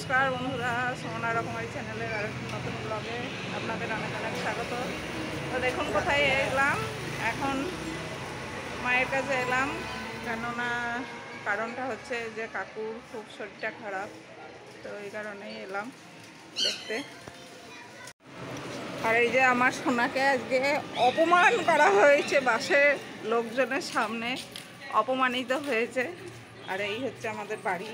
নমস্কার বন্ধুরা, সোমনা রকমারি চ্যানেলের আরেকটি নতুন ব্লগে আপনাদের অনেক অনেক স্বাগত। তো দেখুন কোথায় এলাম, এখন মায়ের কাছে এলাম। কেননা কারণটা হচ্ছে যে কাকুর খুব শরীরটা খারাপ, তো এই কারণেই এলাম দেখতে। আর এই যে আমার সোনাকে আজকে অপমান করা হয়েছে, বাসের লোকজনের সামনে অপমানিত হয়েছে। আর এই হচ্ছে আমাদের বাড়ি।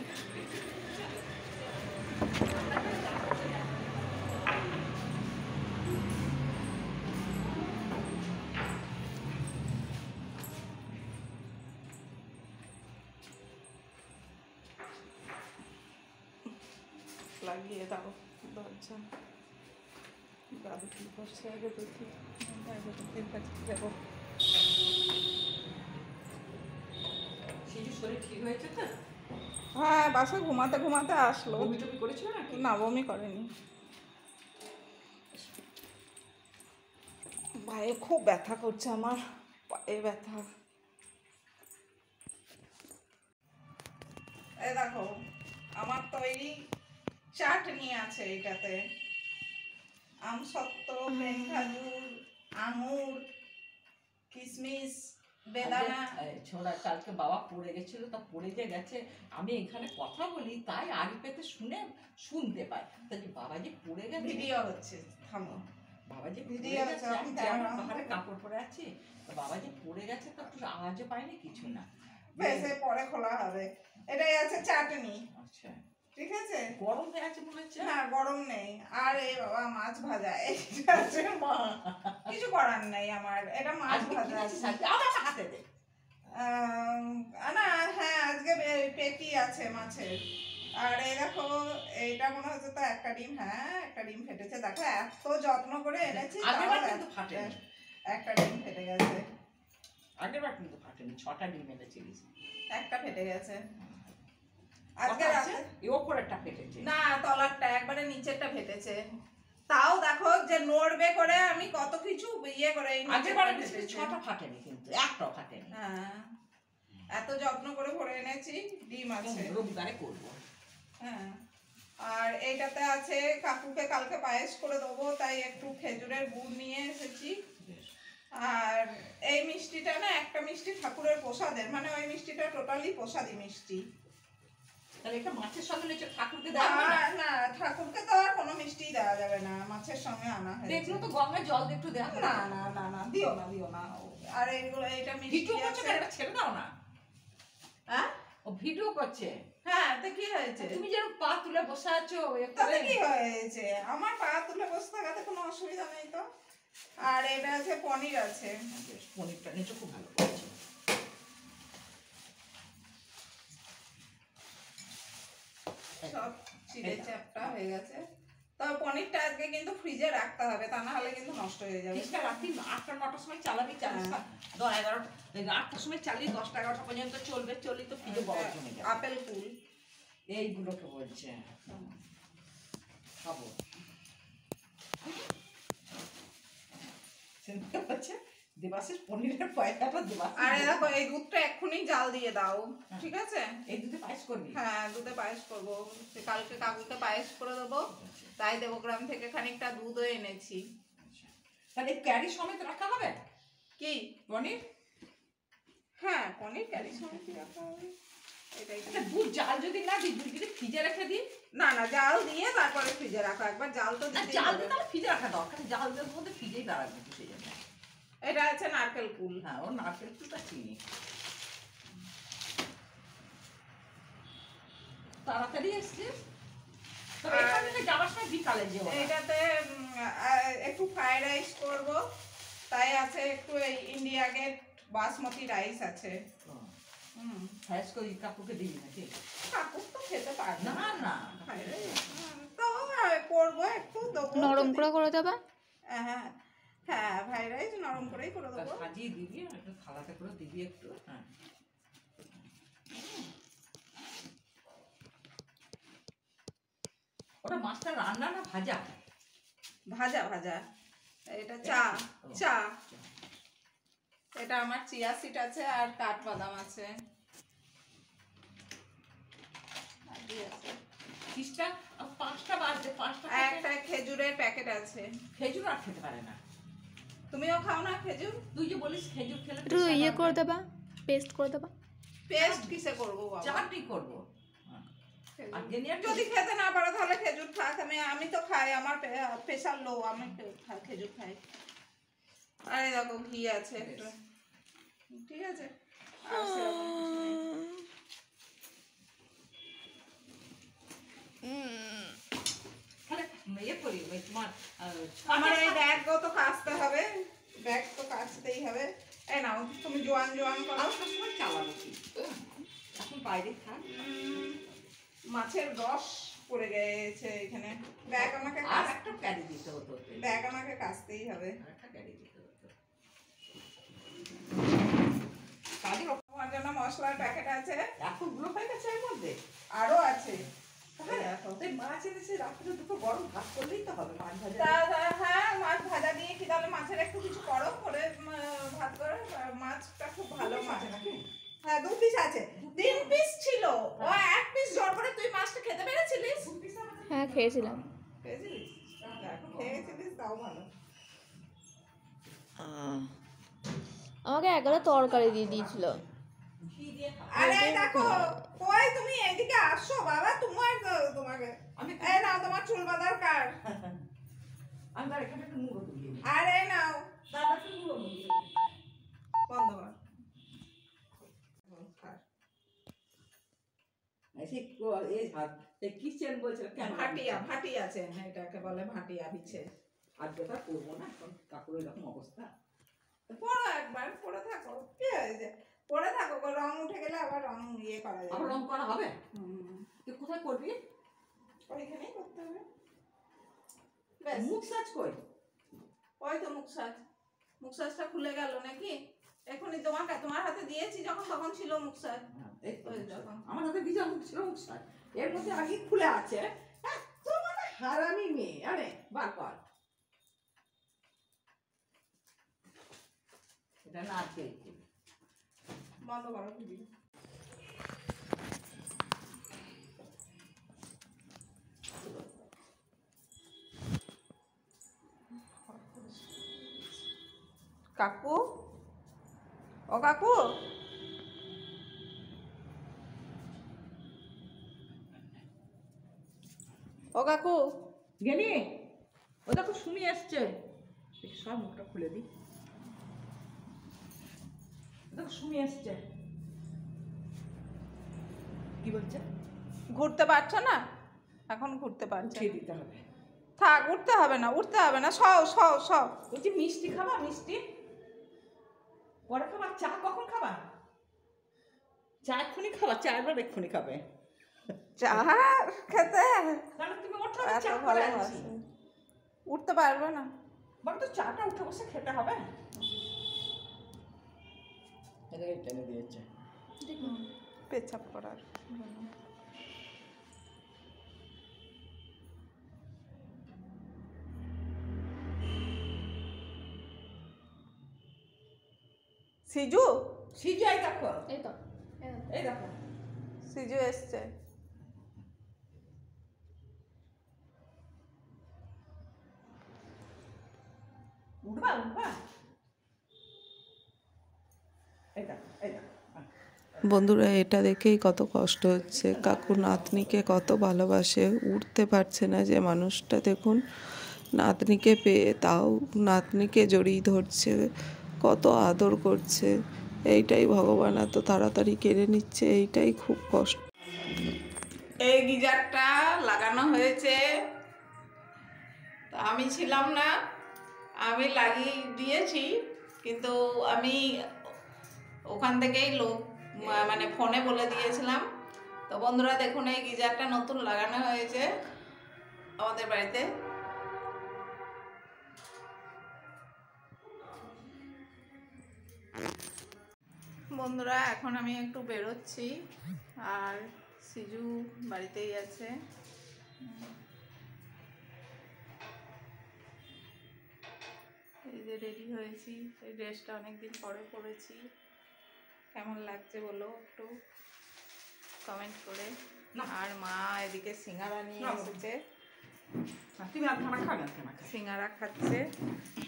লাগিয়ে দাও দরজা, দাদু কি করছে আগে দেখি, যাবো। হ্যাঁ, বাসে ঘুমাতে ঘুমাতে আসলো। না, বমি করেনি। পায়ে খুব ব্যথা করছে, আমার পায়ে ব্যথা। এই দেখো আমার তৈরি চাটনি আছে এটাতে। আমসত্ত্ব, প্লেন খেজুর, আঙুর, কিশমিশ, বেদানা। ছোড়া কালকে বাবা পড়ে গেছিল, তা পড়ে যে গেছে, আমি এখানে কথা বলি তাই আগে পেতে শুনতে পাই। তা যে বাবা যে পড়ে গেছে, ভিডিও হচ্ছে, থামো। বাবা যে ভিডিও হচ্ছে, আমি পাহাড়ে কাপড় পরে আছি, বাবা যে পড়ে গেছে তা আওয়াজও পাইনি, কিছু না। বেশে পরে খোলা হবে। এটাই আছে চাটনি। আচ্ছা, ঠিক আছে। গরম হয়ে আছে মনে হচ্ছে। না, গরম নেই। আর এই বাবা মাছ ভাজা, এইটা আছে মা, কিছু করার নেই আমার। এটা মাছ ভাজা হাতে দে। না, হ্যাঁ আজকে পেটি আছে মাছের। আর এই দেখো, এইটা মনে হচ্ছে তো একটা ডিম। হ্যাঁ, একটা ডিম ফেটেছে। দেখো এত যত্ন করে এনেছি, একটা ডিম ফেটে গেছে। আগের বার কিন্তু ফাটেনি, 6টা ডিম এনেছিলিস, একটা ফেটে গেছে। আজকে ওপরেরটা ফেটেছে না, তলারটা একবারে নিচেরটা ফেটেছে। তাও দেখো যে নড়বে করে আমি কত কিছু ইয়ে করে। আগের বার 6টা ফাটেনি, কিন্তু একটাও ফাটেনি। হ্যাঁ, এত যত্ন করে ভরে এনেছি। ডিম আছে, রবিবারে করবো। হ্যাঁ। আর এইটাতে আছে, কাকুকে কালকে পায়েস করে দেবো, তাই একটু খেজুরের গুড় নিয়ে এসেছি। আর এই মিষ্টিটা না, একটা মিষ্টি ঠাকুরের প্রসাদের, মানে ওই মিষ্টিটা টোটালি প্রসাদী মিষ্টি। তাহলে এটা মাছের সঙ্গে নিচে ঠাকুরকে দেওয়া না, ঠাকুরকে তো আর কোনো মিষ্টি দেওয়া যাবে না, মাছের সঙ্গে আনা হয়। দেখলো তো গঙ্গায় জল দিয়ে একটু দেওয়া। না না না না, দিও না দিও না। আর এইগুলো, এইটা মিষ্টি আছে, এটা ছেড়ে দাও না। হ্যাঁ, ও ভিডিও করছে। হ্যাঁ, তো কি হয়েছে? তুমি যেরকম পা তুলে বসে আছো, তাতে কি হয়েছে? আমার পা তুলে বসে থাকাতে কোনো অসুবিধা নেই তো। আর এটা আছে পনির আছে। পনিরটা নিচে খুব ভালো করেছে। সব চিড়ে চ্যাপটা হয়ে গেছে। তবে পনিরটা আজকে কিন্তু ফ্রিজে রাখতে হবে, তা না হলে কিন্তু নষ্ট হয়ে যাবে। রাত্রি 8টা-9টার সময় চালাবি, 8টার সময় চালিয়ে 10টা-11টা পর্যন্ত চলবে। চলি তো ফ্রিজে বরফ জমে যাবে। আপেল কুল এইগুলোকে বলছে খাবো। দেবাশিস পনিরের পয়সাটা দেবাশিস। আরে দেখো, এই দুধটা এক্ষুনি জাল দিয়ে দাও, ঠিক আছে? এই দুধে পায়েস করবি? হ্যাঁ, দুধে পায়েস করবো। কালকে কাকুকে পায়েস করে দেবো, তাই দেবগ্রাম থেকে খানিকটা দুধও এনেছি। তাহলে ক্যারি সমেত রাখা হবে কি পনির? হ্যাঁ, পনির ক্যারি সমেত রাখা হবে। এটাই। দুধ জাল যদি না দিই, দুধ যদি ফ্রিজে রেখে দিই? না না, জাল দিয়ে তারপরে ফ্রিজে রাখো। একবার জাল তো দিতেই হবে। জাল দিয়ে তাহলে ফ্রিজে রাখা দরকার। জাল দেওয়ার মধ্যে ফ্রিজেই দাঁড়াবে সেই জন্য। এটা আছে নারকেল কুল। হ্যাঁ, ও নারকেল কুলটা চিনি। তাড়াতাড়ি এসছিস? তবে এখান থেকে যাওয়ার সময় বিকালে যেও। এটাতে একটু ফ্রাইড রাইস করব, তাই আছে একটু এই ইন্ডিয়া গেট বাসমতি রাইস আছে। ফ্রাইস করে কাকুকে দিবি নাকি? কাকু তো খেতে পারবে না না, তো করবো একটু নরম করে দেবা। হ্যাঁ হ্যাঁ, ফ্রাইড রাইস নরম করেই করে দেবো। সাজিয়ে দিবি, একটু থালাতে করে দিবি একটু। হ্যাঁ, ওটা মাছটা রান্না না ভাজা? ভাজা ভাজা। এটা চা। এটা আমার চিয়া সিড আছে আর কাঠবাদাম আছে। কি 5টা 5টা বাজে, 5টা একটা খেজুরের প্যাকেট আছে। খেজুর আর খেতে পারে না। তুমিও খাও না খেজুর? তুই যে বলিস খেজুর খেলে একটু ইয়ে করে দেবা, পেস্ট করে দেবা। পেস্ট কিসে করবো বাবা? চাটনি করবো। আর যদি খেতে না পারো তাহলে খেজুর থাক। আমি তো খাই, আমার প্রেশার লো, আমি খেজুর খাই। আরে দেখো ঘি আছে একটা, ঠিক আছে। আর সেরকম কিছু নেই। তাহলে ইয়ে করি ওই তোমার আমার এই ব্যাগও তো কাচতে হবে, ব্যাগ তো কাচতেই হবে। এই নাও তুমি জোয়ান জোয়ান করো। আর সময় চালাবো কি, এখন বাইরে থাক। মাছের রস পড়ে গেছে এখানে। ব্যাগ আমাকে আর একটা ক্যারি দিতে হতো, ব্যাগ আমাকে কাচতেই হবে। একটা ক্যারি দিতে হতো। কাজের তোমার জন্য মশলার প্যাকেট আছে, এতগুলো হয়ে গেছে এর মধ্যে। আরো আছে। মাছ এনেছে, রাত্রে দুটো গরম ভাত করলেই তো হবে। মাছ ভাজা হ্যাঁ, মাছ ভাজা দিয়ে কি তাহলে মাছের একটু কিছু করো, করে ভাত করো। মাছটা খুব ভালো মাছ নাকি? হ্যাঁ 2 পিস আছে, 3 পিস ছিল। ও 1 পিস জোর করে তুই মাছটা খেতে পেরেছিলিস? হ্যাঁ খেয়েছিলাম। খেয়েছিলিস? দেখো খেয়েছিলিস তাও ভালো। আমাকে একগাদা তরকারি দিয়ে দিয়েছিল। আরে দেখো কই তুমি এদিকে আসো বাবা, তোমাকে এই নাও তোমার চুল বাঁধার কার। আমরা এখানে একটু মুড়ো তুলি। আরে নাও দাদা একটু মুড়ো তুলি। বন্ধ কর। কিচেন বলছিল কেন ভাটিয়া, ভাটিয়া আছে, এটাকে বলে ভাটিয়া বিছে। আর যেটা করবো না এখন, কাকুর এরকম অবস্থা। পড়ো একবার, পড়ে থাকো, কি হয়েছে? পড়ে থাকো, রং উঠে গেলে আবার রং ইয়ে করা আবার যাবে। রং করা হবে? তুই কোথায় করবি? ওইখানেই করতে হবে। মুখ সাজ কই? ওই তো মুখসাজ, মুখসাজটা খুলে গেল নাকি? এখনই তোমার হাতে দিয়েছি যখন, তখন ছিল মুখসাজ। আমার হাতে ভিজা মুখ ছিল, মুখ সাজ এর মধ্যে আগে খুলে আছে। তো মানে হারামি মেয়ে, আরে বার কর। এটা না আছে, বন্ধ করো ভিডিও। কাকু, ও কাকু, ও কাকু, গেলি? ও দেখো সুমি আসছে, সব মুখটা খুলে দি। দেখো সুমি আসছে, কি বলছে? ঘুরতে পারছো না? এখন ঘুরতে পারছো? উঠিয়ে দিতে হবে। থাক, উঠতে হবে না, উঠতে হবে না, সও সও সও। বলছি মিষ্টি খাবা? মিষ্টি পরে খাবা? চা কখন খাবা? চা এক্ষুনি খাবা? চা এবার এক্ষুনি খাবে? চা খেতে তাহলে তুমি ওঠো, এত চা করে ভালোবাসি। আনছি। উঠতে পারবে না? বলো তো চাটা উঠে বসে খেতে হবে। টেনে দিয়েছে পেছাপ করার। সিজু, সিজু এই দেখো, এই তো এই দেখো সিজু এসছে। উঠবা উঠবা, এই দেখো এই দেখো। বন্ধুরা এটা দেখেই কত কষ্ট হচ্ছে, কাকু নাতনিকে কত ভালোবাসে, উঠতে পারছে না যে মানুষটা। দেখুন নাতনিকে পেয়ে তাও নাতনিকে জড়িয়ে ধরছে, কত আদর করছে। এইটাই ভগবান এত তাড়াতাড়ি কেড়ে নিচ্ছে, এইটাই খুব কষ্ট। এই গিজারটা লাগানো হয়েছে, আমি ছিলাম না, আমি লাগিয়ে দিয়েছি, কিন্তু আমি ওখান থেকেই লোক মানে ফোনে বলে দিয়েছিলাম। তো বন্ধুরা দেখুন এই গিজারটা নতুন লাগানো হয়েছে আমাদের বাড়িতে। বন্ধুরা এখন আমি একটু বেরোচ্ছি, আর সিজু বাড়িতেই আছে। এই যে রেডি হয়েছি, এই ড্রেসটা অনেকদিন পরে পরেছি। কেমন লাগছে বলো একটু কমেন্ট করে। না। আর মা এদিকে সিঙ্গারা নিয়ে না। এসেছে, তুমি আর খানা খাবে, আর খানা খাবে। সিঙ্গারা খাচ্ছে।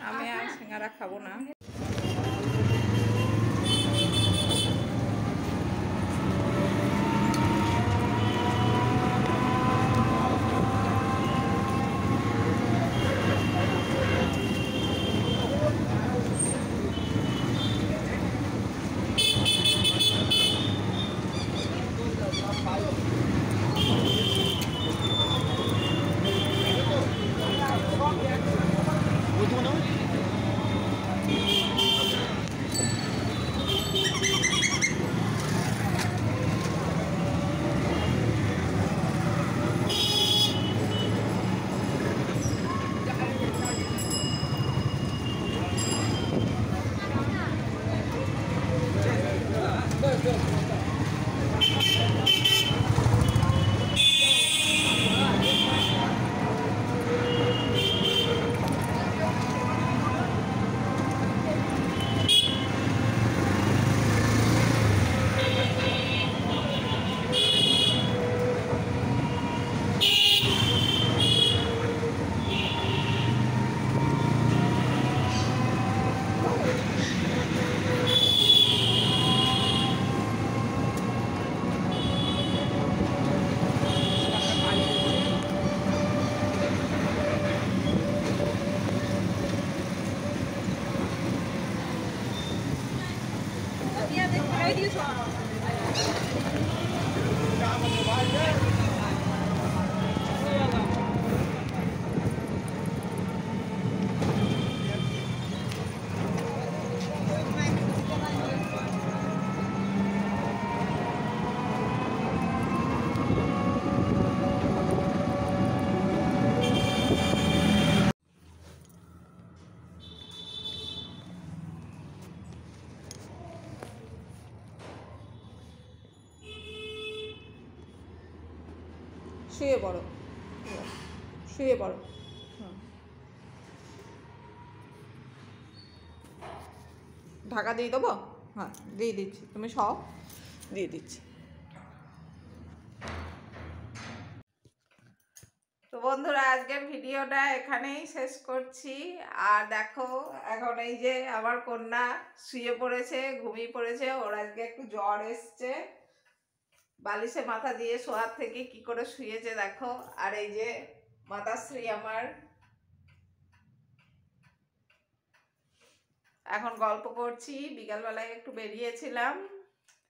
আমি আর সিঙ্গারা খাবো না। শুয়ে পড়ো, শুয়ে পড়ো। ঢাকা দিয়ে দেবো? হ্যাঁ দিয়ে দিচ্ছি, তুমি সব দিয়ে দিচ্ছি। তো বন্ধুরা, আজকের ভিডিওটা এখানেই শেষ করছি। আর দেখো, এখন এই যে আমার কন্যা শুয়ে পড়েছে, ঘুমিয়ে পড়েছে। ওর আজকে একটু জ্বর এসছে, বালিশে মাথা দিয়ে শোয়ার থেকে কি করে শুয়েছে দেখো। আর এই যে মাতাশ্রী আমার এখন গল্প করছি। বিকালবেলায় একটু বেরিয়েছিলাম,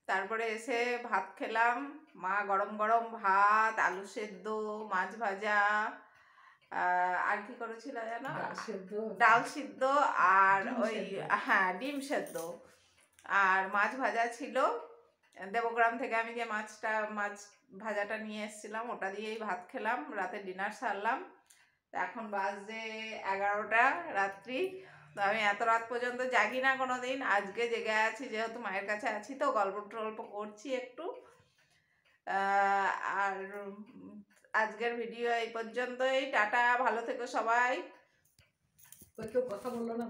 তারপরে এসে ভাত খেলাম। মা গরম গরম ভাত, আলু সেদ্ধ, মাছ ভাজা, আর কি করেছিল জানো, ডাল সিদ্ধ, আর ওই হ্যাঁ ডিম সেদ্ধ, আর মাছ ভাজা ছিল। দেবগ্রাম থেকে আমি যে মাছ ভাজাটা নিয়ে এসেছিলাম, ওটা দিয়েই ভাত খেলাম। রাতে ডিনার সারলাম। এখন বাজে 11টা রাত্রি। তো আমি এত রাত পর্যন্ত জাগি না কোনো দিন, আজকে জেগে আছি যেহেতু মায়ের কাছে আছি, তো গল্প টল্প করছি একটু। আর আজকের ভিডিও এই পর্যন্তই। টাটা, ভালো থেকো সবাই। কেউ কথা বললো না।